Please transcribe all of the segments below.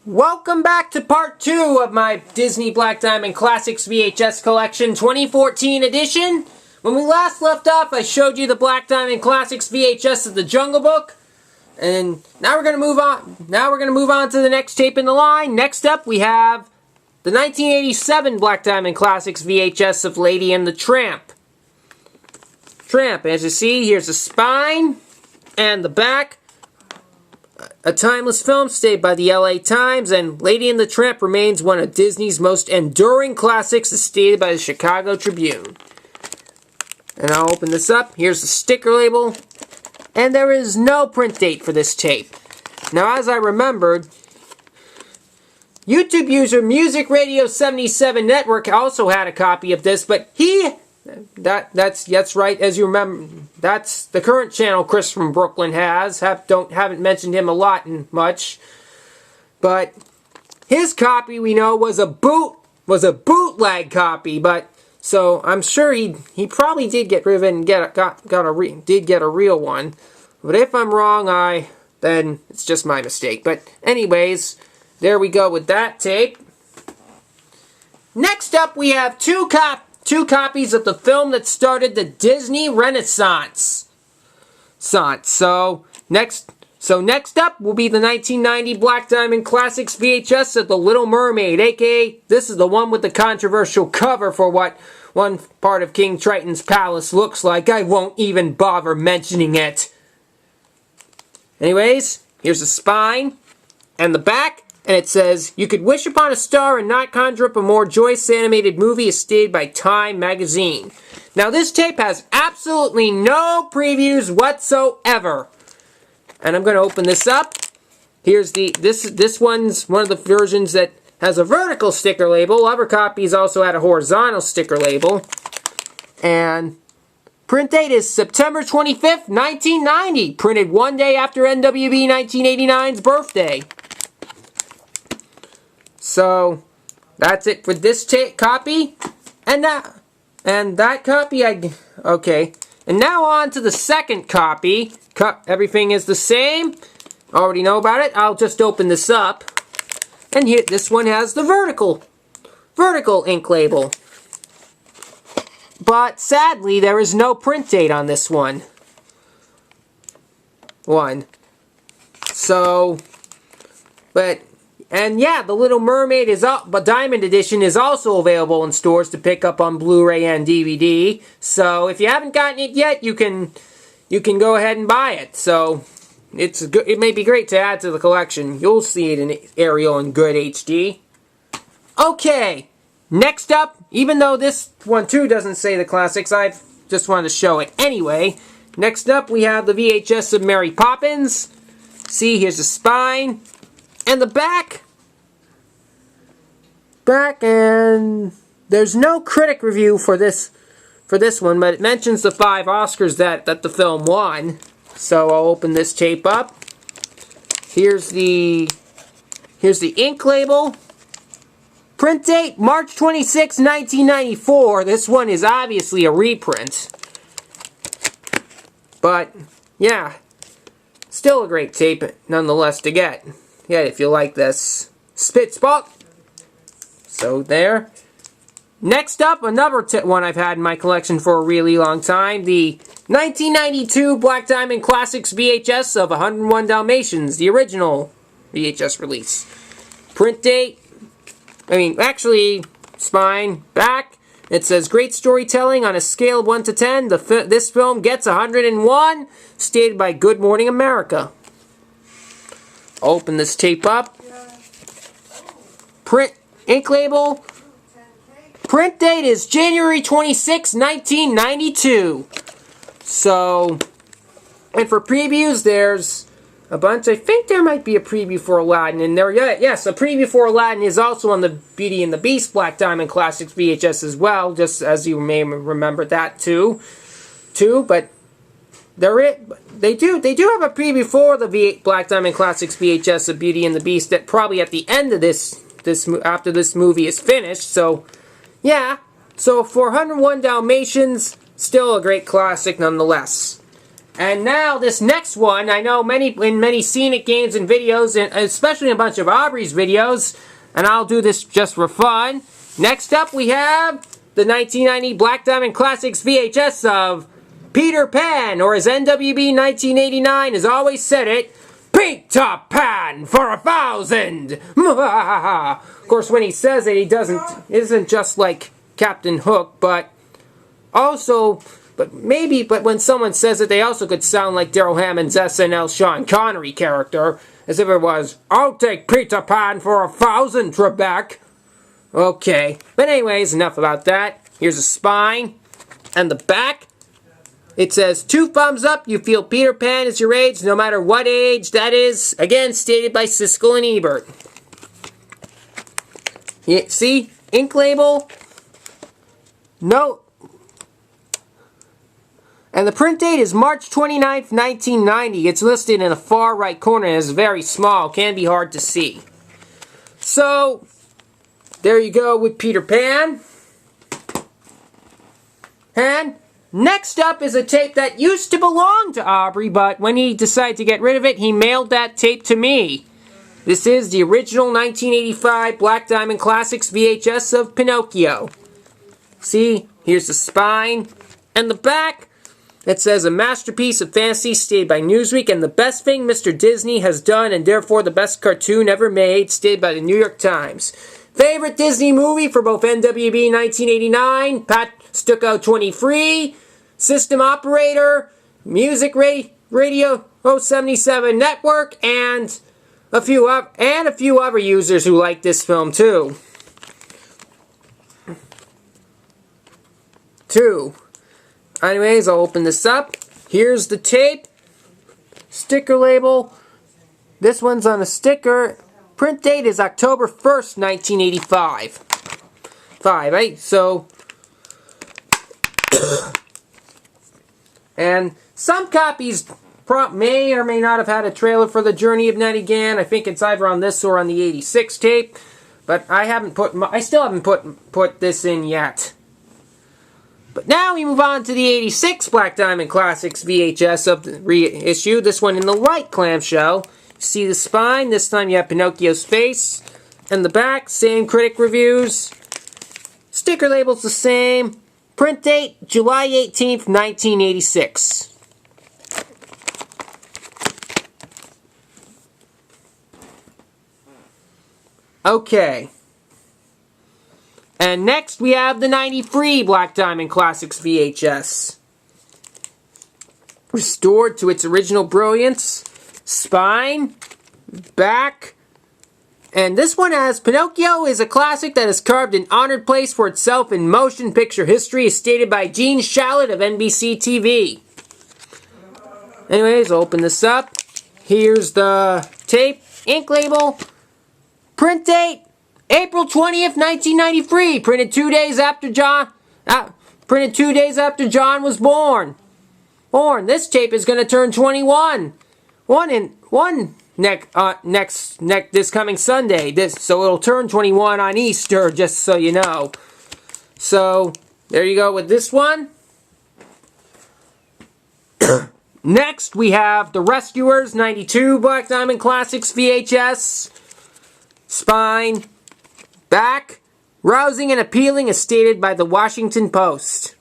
Welcome back to part 2 of my Disney Black Diamond Classics VHS Collection 2014 edition. When we last left off, I showed you the Black Diamond Classics VHS of the Jungle Book. And now we're going to move on. Now we're going to move on to the next tape in the line. Next up, we have the 1987 Black Diamond Classics VHS of Lady and the Tramp. As you see, here's the spine and the back. A timeless film stated by the LA Times, and Lady and the Tramp remains one of Disney's most enduring classics as stated by the Chicago Tribune. And I'll open this up. Here's the sticker label. And there is no print date for this tape. Now, as I remembered, YouTube user Music Radio 77 Network also had a copy of this, but that's right, as you remember, that's the current channel Chris from Brooklyn has. Haven't mentioned him a lot and much, but his copy we know was a bootleg copy. But so I'm sure he probably did get rid of it and did get a real one. But if I'm wrong, then it's just my mistake. But anyways, there we go with that tape. Next up, we have two copies of the film that started the Disney Renaissance. So next up will be the 1990 Black Diamond Classics VHS of The Little Mermaid, aka this is the one with the controversial cover for what one part of King Triton's palace looks like. I won't even bother mentioning it. Anyways, here's the spine and the back. And it says, "You could wish upon a star and not conjure up a more joyous animated movie as stated by Time magazine." Now this tape has absolutely no previews whatsoever. And I'm going to open this up. Here's this one's one of the versions that has a vertical sticker label. Other copies also had a horizontal sticker label. And print date is September 25th, 1990. Printed one day after NWB 1989's birthday. So, that's it for this copy. And that copy, okay. And now on to the second copy. Everything is the same. Already know about it. I'll just open this up. And here, this one has the vertical ink label. But sadly, there is no print date on this one. And yeah, The Little Mermaid but Diamond Edition is also available in stores to pick up on Blu-ray and DVD. So if you haven't gotten it yet, you can go ahead and buy it. So it may be great to add to the collection. You'll see it in Arial and good HD. Okay, next up, even though this one too doesn't say the classics, I just wanted to show it anyway. Next up, we have the VHS of Mary Poppins. See, here's the spine. And the back, and there's no critic review for this one, but it mentions the 5 Oscars that the film won. So I'll open this tape up. Here's the ink label. Print date March 26, 1994. This one is obviously a reprint, but yeah, still a great tape nonetheless to get. Yeah, if you like this Spitspot. So there. Next up, another one I've had in my collection for a really long time. The 1992 Black Diamond Classics VHS of 101 Dalmatians. The original VHS release. Print date. Actually, spine, back. It says, "Great storytelling on a scale of 1 to 10. This film gets 101. Stated by Good Morning America." Open this tape up. Ink label. Print date is January 26, 1992. So, and for previews, there's a bunch. I think there might be a preview for Aladdin in there. Yes, a preview for Aladdin is also on the Beauty and the Beast Black Diamond Classics VHS as well, just as you may remember that too. But they do have a preview for the Black Diamond Classics VHS of Beauty and the Beast that probably at the end of after this movie is finished. So yeah, so for 101 Dalmatians, still a great classic nonetheless. And now this next one, I know in many scenic games and videos, and especially in a bunch of Aubrey's videos, and I'll do this just for fun. Next up we have the 1990 Black Diamond Classics VHS of Peter Pan, or as NWB 1989 has always said it, Peter Pan for 1,000! Of course, when he says it, he isn't just like Captain Hook, but also... But when someone says it, they also could sound like Daryl Hammond's SNL Sean Connery character, as if it was, I'll take Peter Pan for 1,000, Trebek. Okay, but anyways, enough about that. Here's a spine, and the back. It says, 2 thumbs up, you feel Peter Pan is your age, no matter what age that is. Again, stated by Siskel and Ebert. See? Ink label. No. And the print date is March 29th, 1990. It's listed in the far right corner and is very small. Can be hard to see. So, there you go with Peter Pan. And next up is a tape that used to belong to Aubrey, but when he decided to get rid of it, he mailed that tape to me. This is the original 1985 Black Diamond Classics VHS of Pinocchio. See, here's the spine and the back. It says, a masterpiece of fantasy stated by Newsweek and the best thing Mr. Disney has done and therefore the best cartoon ever made, stated by the New York Times. Favorite Disney movie for both NWB 1989, Pat Stucco 23, System Operator, Music Radio 077 Network, and a few other users who like this film too. Anyways, I'll open this up. Here's the tape. Sticker label. This one's on a sticker. Print date is October 1st, 1985. Right? So, and some copies may or may not have had a trailer for The Journey of Nettie Gann. I think it's either on this or on the 86 tape. But I still haven't put this in yet. But now we move on to the 86 Black Diamond Classics VHS of the reissue. This one in the white clamshell. You see the spine. This time you have Pinocchio's face. And the back, same critic reviews. Sticker label's the same. Print date, July 18th, 1986. Okay. And next we have the 93 Black Diamond Classics VHS. Restored to its original brilliance. Spine. Back. And this one has Pinocchio is a classic that has carved an honored place for itself in motion picture history, as stated by Gene Shalit of NBC TV. Anyways, I'll open this up. Here's the tape. Ink label. Print date. April 20th, 1993. Printed 2 days after John was born. This tape is going to turn 21. This coming Sunday. So it'll turn 21 on Easter, just so you know. So there you go with this one. Next we have The Rescuers 92 Black Diamond Classics VHS. Spine. Back, rousing and appealing as stated by the Washington Post.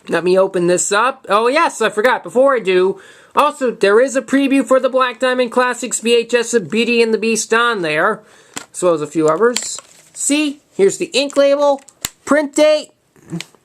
Let me open this up. Oh yes, I forgot. Before I do, also there is a preview for the Black Diamond Classics VHS of Beauty and the Beast on there, as well as a few others. See, here's the ink label. Print date,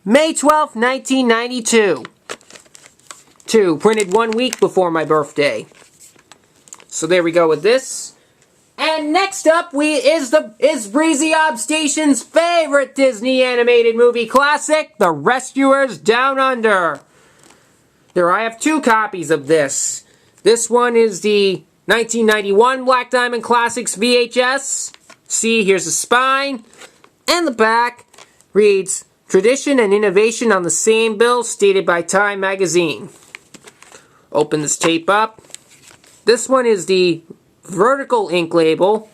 May 12th, 1992. Printed 1 week before my birthday. So there we go with this. And next up is Breezy Ob Station's favorite Disney animated movie classic, The Rescuers Down Under. There, I have 2 copies of this. This one is the 1991 Black Diamond Classics VHS. See, here's the spine. And the back reads, Tradition and Innovation on the Same Bill, stated by Time Magazine. Open this tape up. This one is the vertical ink label.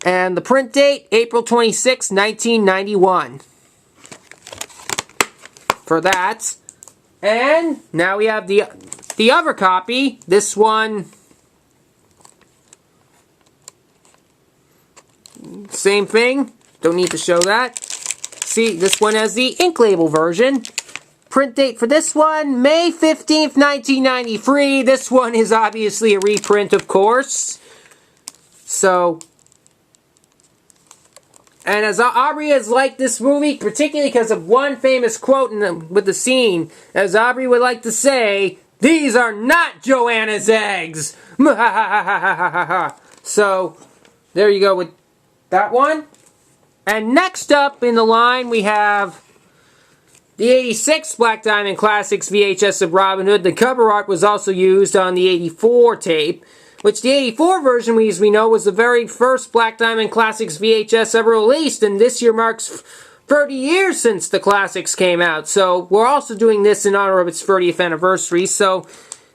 And the print date, April 26, 1991. for that. And now we have the other copy. This one, same thing. Don't need to show that. See, this one has the ink label version. Print date for this one, May 15th, 1993. This one is obviously a reprint, of course. So, and as Aubrey has liked this movie, particularly because of one famous quote with the scene, as Aubrey would like to say, "These are not Joanna's eggs!" So, there you go with that one. And next up in the line, we have the 86 Black Diamond Classics VHS of Robin Hood. The cover art was also used on the 84 tape, which the 84 version, as we know, was the very first Black Diamond Classics VHS ever released, and this year marks 30 years since the Classics came out. So we're also doing this in honor of its 30th anniversary. So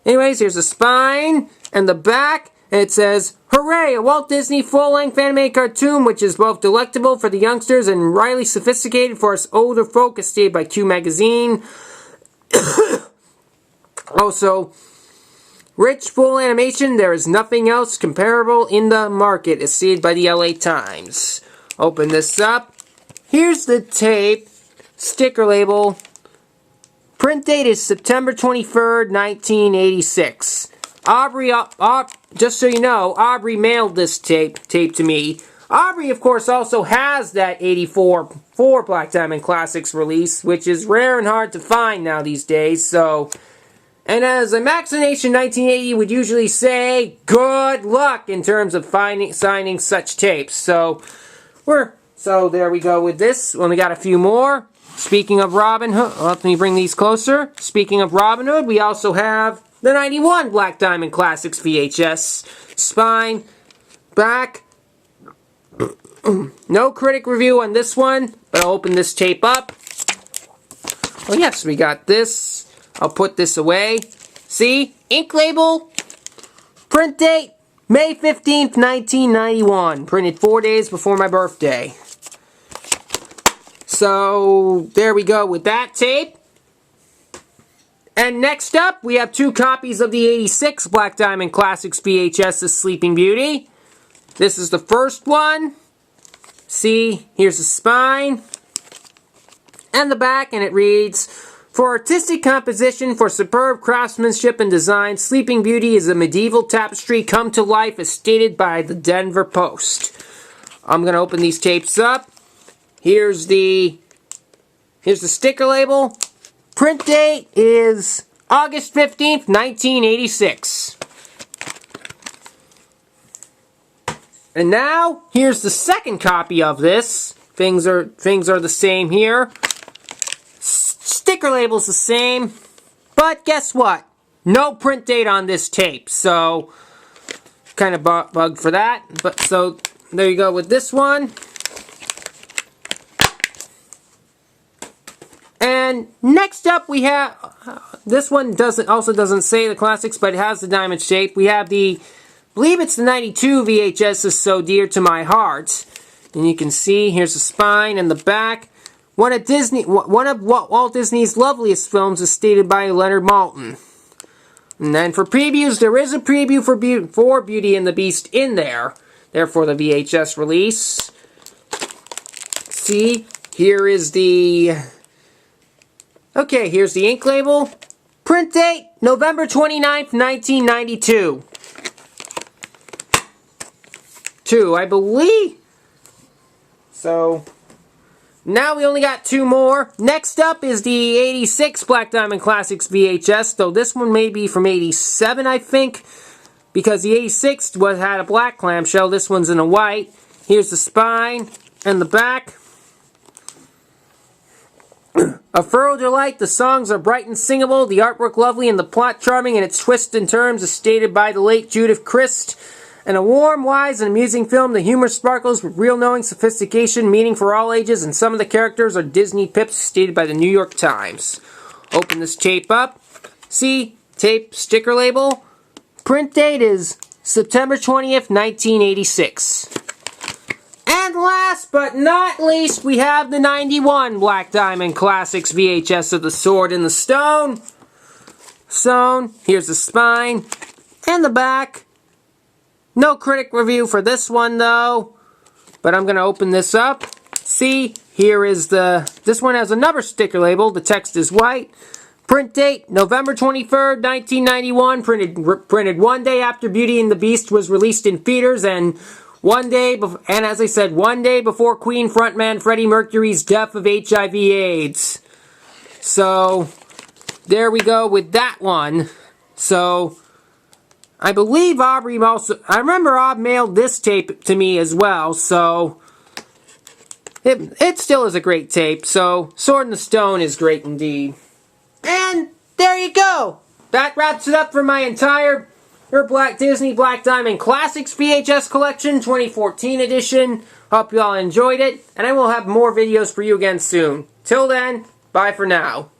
anyways, here's the spine and the back, and it says, "Hooray, a Walt Disney full-length animated cartoon which is both delectable for the youngsters and wryly sophisticated for us older folk," as stated by Q Magazine. Also, rich, full animation, there is nothing else comparable in the market, as stated by the LA Times. Open this up. Here's the tape. Sticker label. Print date is September 23rd, 1986. Aubrey, just so you know, Aubrey mailed this tape to me. Aubrey, of course, also has that 84 Black Diamond Classics release, which is rare and hard to find now these days, so... And as a Maxination 1980 would usually say, good luck in terms of signing such tapes. So there we go with this. Well, we got a few more. Speaking of Robin Hood, let me bring these closer. Speaking of Robin Hood, we also have the 91 Black Diamond Classics VHS. Spine, back. No critic review on this one, but I'll open this tape up. Oh yes, we got this. I'll put this away. See? Ink label. Print date, May 15th, 1991. Printed 4 days before my birthday. So, there we go with that tape. And next up, we have 2 copies of the 86 Black Diamond Classics VHS of Sleeping Beauty. This is the first one. See? Here's the spine. And the back, and it reads, "For artistic composition, for superb craftsmanship and design, Sleeping Beauty is a medieval tapestry come to life as stated by the Denver Post." I'm going to open these tapes up. Here's the sticker label. Print date is August 15th, 1986. And now, here's the second copy of this. Things are the same here. Sticker label's the same, but guess what? No print date on this tape, so kind of bugged for that. But so there you go with this one. And next up we have this one also doesn't say the Classics, but it has the diamond shape. We have I believe it's the 92 VHS is So Dear to My Heart, and you can see here's the spine and the back. One of Walt Disney's loveliest films, is stated by Leonard Maltin. And then for previews, there is a preview for Beauty and the Beast in there. Therefore, the VHS release. See, here is the... Okay, here's the ink label. Print date, November 29th, 1992. I believe. So... Now we only got 2 more. Next up is the 86 Black Diamond Classics VHS, though this one may be from 87, I think, because the 86 had a black clamshell. This one's in a white. Here's the spine and the back. A thorough delight. The songs are bright and singable, the artwork lovely, and the plot charming in its twists and turns, as stated by the late Judith Christ. And a warm, wise, and amusing film, the humor sparkles with real knowing, sophistication, meaning for all ages, and some of the characters are Disney pips, stated by the New York Times. Open this tape up. See, tape sticker label. Print date is September 20th, 1986. And And last but not least, we have the 91 Black Diamond Classics VHS of the Sword and the Stone. So, here's the spine and the back. No critic review for this one though, but I'm going to open this up. See, here is this one has another sticker label. The text is white. Print date, November 23rd, 1991. Printed one day after Beauty and the Beast was released in theaters, and as I said, one day before Queen frontman Freddie Mercury's death of HIV/AIDS. So, there we go with that one. So, I believe I remember Aubrey mailed this tape to me as well, so it still is a great tape. So, Sword in the Stone is great indeed. And there you go. That wraps it up for my entire Disney Black Diamond Classics VHS Collection 2014 edition. Hope you all enjoyed it, and I will have more videos for you again soon. Till then, bye for now.